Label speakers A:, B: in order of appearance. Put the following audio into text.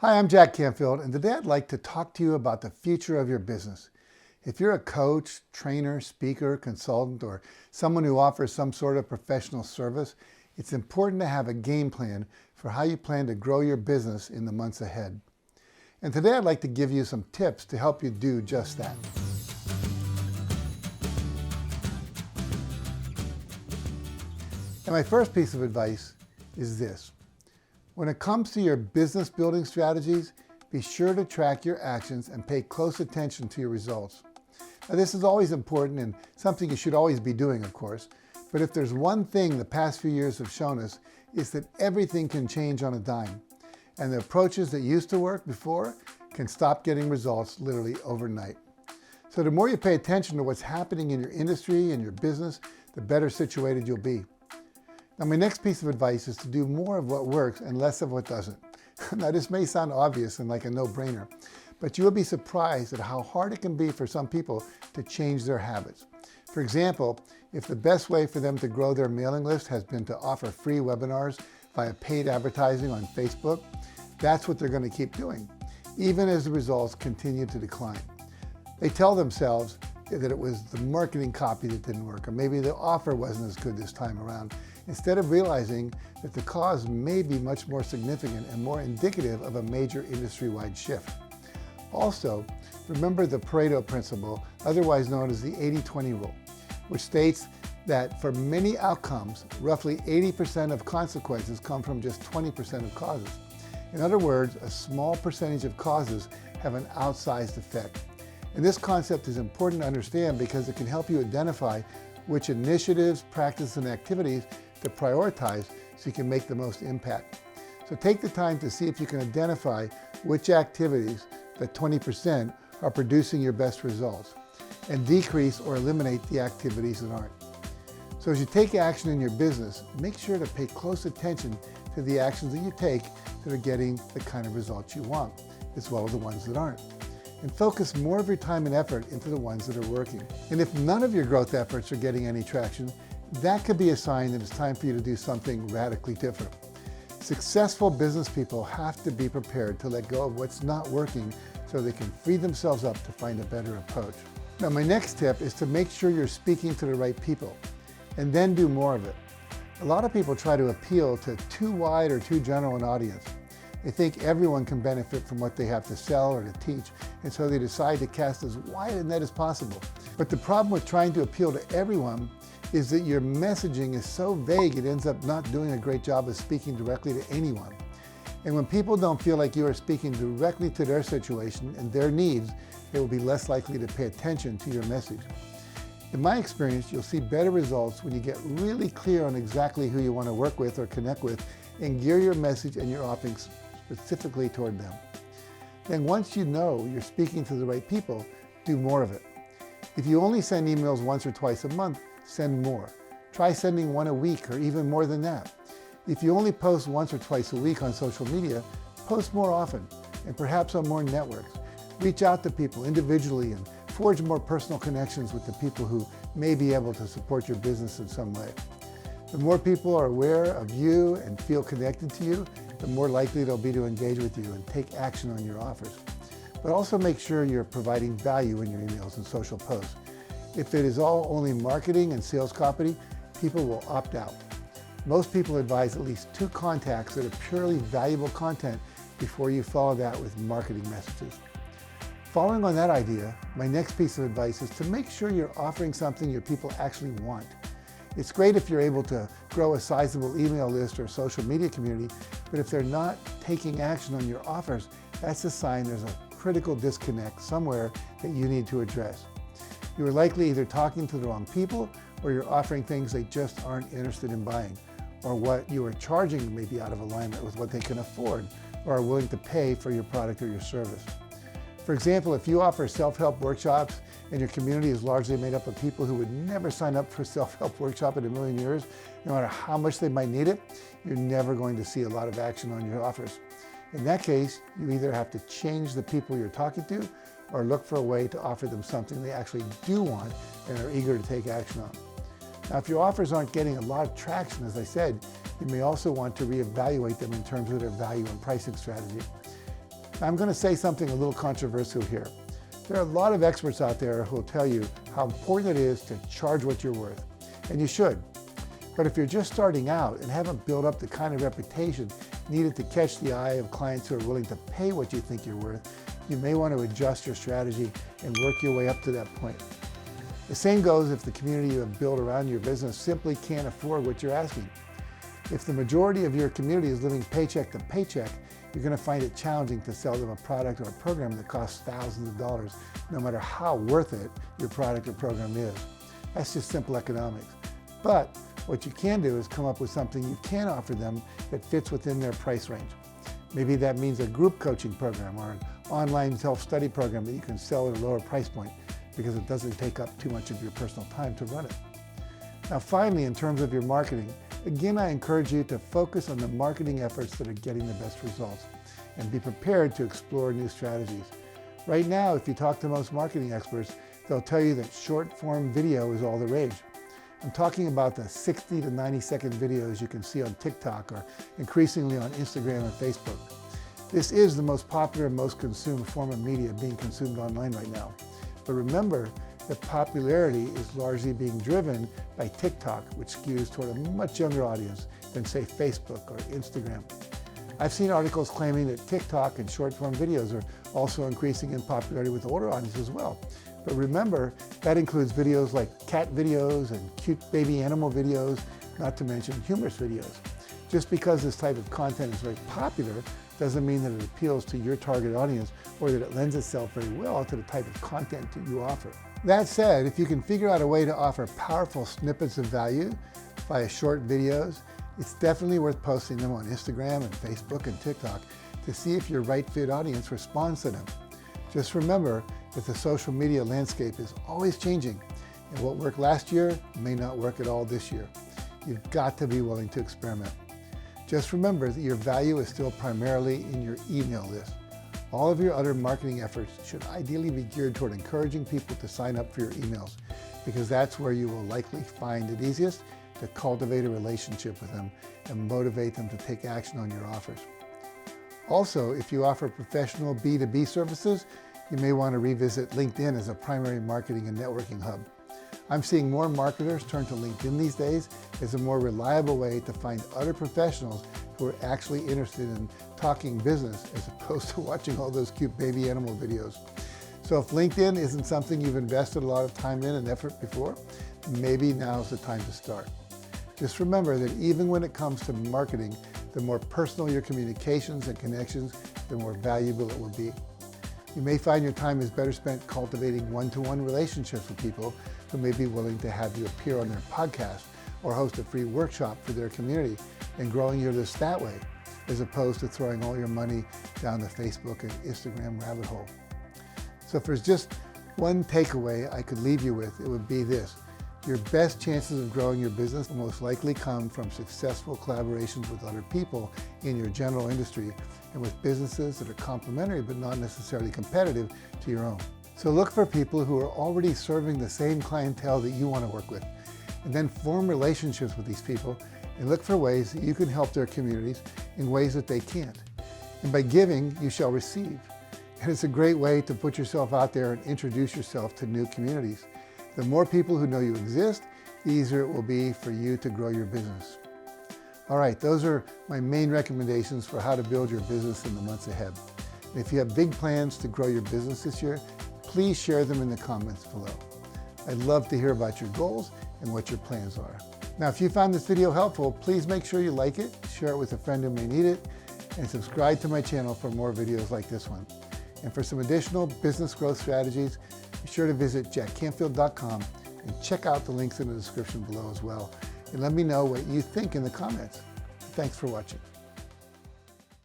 A: Hi, I'm Jack Canfield, and today I'd like to talk to you about the future of your business. If you're a coach, trainer, speaker, consultant, or someone who offers some sort of professional service, it's important to have a game plan for how you plan to grow your business in the months ahead. And today I'd like to give you some tips to help you do just that. And my first piece of advice is this. When it comes to your business building strategies, be sure to track your actions and pay close attention to your results. Now, this is always important and something you should always be doing, of course, but if there's one thing the past few years have shown us, is that everything can change on a dime, and the approaches that used to work before can stop getting results literally overnight. So the more you pay attention to what's happening in your industry and your business, the better situated you'll be. Now, my next piece of advice is to do more of what works and less of what doesn't. Now, this may sound obvious and like a no-brainer, but you will be surprised at how hard it can be for some people to change their habits. For example, if the best way for them to grow their mailing list has been to offer free webinars via paid advertising on Facebook, that's what they're going to keep doing, even as the results continue to decline. They tell themselves that it was the marketing copy that didn't work, or maybe the offer wasn't as good this time around, instead of realizing that the cause may be much more significant and more indicative of a major industry-wide shift. Also, remember the Pareto principle, otherwise known as the 80-20 rule, which states that for many outcomes, roughly 80% of consequences come from just 20% of causes. In other words, a small percentage of causes have an outsized effect. And this concept is important to understand because it can help you identify which initiatives, practices, and activities to prioritize so you can make the most impact. So take the time to see if you can identify which activities, that 20%, are producing your best results, and decrease or eliminate the activities that aren't. So as you take action in your business, make sure to pay close attention to the actions that you take that are getting the kind of results you want, as well as the ones that aren't. And focus more of your time and effort into the ones that are working. And if none of your growth efforts are getting any traction, that could be a sign that it's time for you to do something radically different. Successful business people have to be prepared to let go of what's not working so they can free themselves up to find a better approach. Now, my next tip is to make sure you're speaking to the right people, and then do more of it. A lot of people try to appeal to too wide or too general an audience. They think everyone can benefit from what they have to sell or to teach, and so they decide to cast as wide a net as possible. But the problem with trying to appeal to everyone is that your messaging is so vague it ends up not doing a great job of speaking directly to anyone. And when people don't feel like you are speaking directly to their situation and their needs, they will be less likely to pay attention to your message. In my experience, you'll see better results when you get really clear on exactly who you want to work with or connect with and gear your message and your offerings specifically toward them. Then once you know you're speaking to the right people, do more of it. If you only send emails once or twice a month, send more. Try sending one a week or even more than that. If you only post once or twice a week on social media, post more often and perhaps on more networks. Reach out to people individually and forge more personal connections with the people who may be able to support your business in some way. The more people are aware of you and feel connected to you, the more likely they'll be to engage with you and take action on your offers. But also make sure you're providing value in your emails and social posts. If it is all only marketing and sales copy, people will opt out. Most people advise at least 2 contacts that are purely valuable content before you follow that with marketing messages. Following on that idea, my next piece of advice is to make sure you're offering something your people actually want. It's great if you're able to grow a sizable email list or social media community, but if they're not taking action on your offers, that's a sign there's a critical disconnect somewhere that you need to address. You are likely either talking to the wrong people or you're offering things they just aren't interested in buying, or what you are charging may be out of alignment with what they can afford or are willing to pay for your product or your service. For example, if you offer self-help workshops and your community is largely made up of people who would never sign up for a self-help workshop in a million years, no matter how much they might need it, you're never going to see a lot of action on your offers. In that case, you either have to change the people you're talking to or look for a way to offer them something they actually do want and are eager to take action on. Now, if your offers aren't getting a lot of traction, as I said, you may also want to reevaluate them in terms of their value and pricing strategy. Now, I'm going to say something a little controversial here. There are a lot of experts out there who will tell you how important it is to charge what you're worth, and you should. But if you're just starting out and haven't built up the kind of reputation needed to catch the eye of clients who are willing to pay what you think you're worth, you may want to adjust your strategy and work your way up to that point. The same goes if the community you have built around your business simply can't afford what you're asking. If the majority of your community is living paycheck to paycheck, you're going to find it challenging to sell them a product or a program that costs thousands of dollars, no matter how worth it your product or program is. That's just simple economics. But what you can do is come up with something you can offer them that fits within their price range. Maybe that means a group coaching program or an online self-study program that you can sell at a lower price point because it doesn't take up too much of your personal time to run it. Now finally, in terms of your marketing, again, I encourage you to focus on the marketing efforts that are getting the best results and be prepared to explore new strategies. Right now, if you talk to most marketing experts, they'll tell you that short-form video is all the rage. I'm talking about the 60 to 90-second videos you can see on TikTok or increasingly on Instagram and Facebook. This is the most popular and most consumed form of media being consumed online right now. But remember that popularity is largely being driven by TikTok, which skews toward a much younger audience than, say, Facebook or Instagram. I've seen articles claiming that TikTok and short-form videos are also increasing in popularity with older audiences as well. But remember, that includes videos like cat videos and cute baby animal videos, not to mention humorous videos. Just because this type of content is very popular doesn't mean that it appeals to your target audience or that it lends itself very well to the type of content that you offer. That said, if you can figure out a way to offer powerful snippets of value via short videos, it's definitely worth posting them on Instagram and Facebook and TikTok to see if your right fit audience responds to them. Just remember that the social media landscape is always changing, and what worked last year may not work at all this year. You've got to be willing to experiment. Just remember that your value is still primarily in your email list. All of your other marketing efforts should ideally be geared toward encouraging people to sign up for your emails, because that's where you will likely find it easiest to cultivate a relationship with them and motivate them to take action on your offers. Also, if you offer professional B2B services, you may want to revisit LinkedIn as a primary marketing and networking hub. I'm seeing more marketers turn to LinkedIn these days as a more reliable way to find other professionals who are actually interested in talking business as opposed to watching all those cute baby animal videos. So if LinkedIn isn't something you've invested a lot of time in and effort before, maybe now's the time to start. Just remember that even when it comes to marketing, the more personal your communications and connections, the more valuable it will be. You may find your time is better spent cultivating one-to-one relationships with people who may be willing to have you appear on their podcast or host a free workshop for their community and growing your list that way, as opposed to throwing all your money down the Facebook and Instagram rabbit hole. So if there's just one takeaway I could leave you with, it would be this. Your best chances of growing your business will most likely come from successful collaborations with other people in your general industry and with businesses that are complementary but not necessarily competitive to your own. So look for people who are already serving the same clientele that you want to work with, and then form relationships with these people and look for ways that you can help their communities in ways that they can't. And by giving, you shall receive. And it's a great way to put yourself out there and introduce yourself to new communities. The more people who know you exist, the easier it will be for you to grow your business. All right, those are my main recommendations for how to build your business in the months ahead. And if you have big plans to grow your business this year, please share them in the comments below. I'd love to hear about your goals and what your plans are. Now, if you found this video helpful, please make sure you like it, share it with a friend who may need it, and subscribe to my channel for more videos like this one. And for some additional business growth strategies, be sure to visit JackCanfield.com and check out the links in the description below as well. And let me know what you think in the comments. Thanks for watching.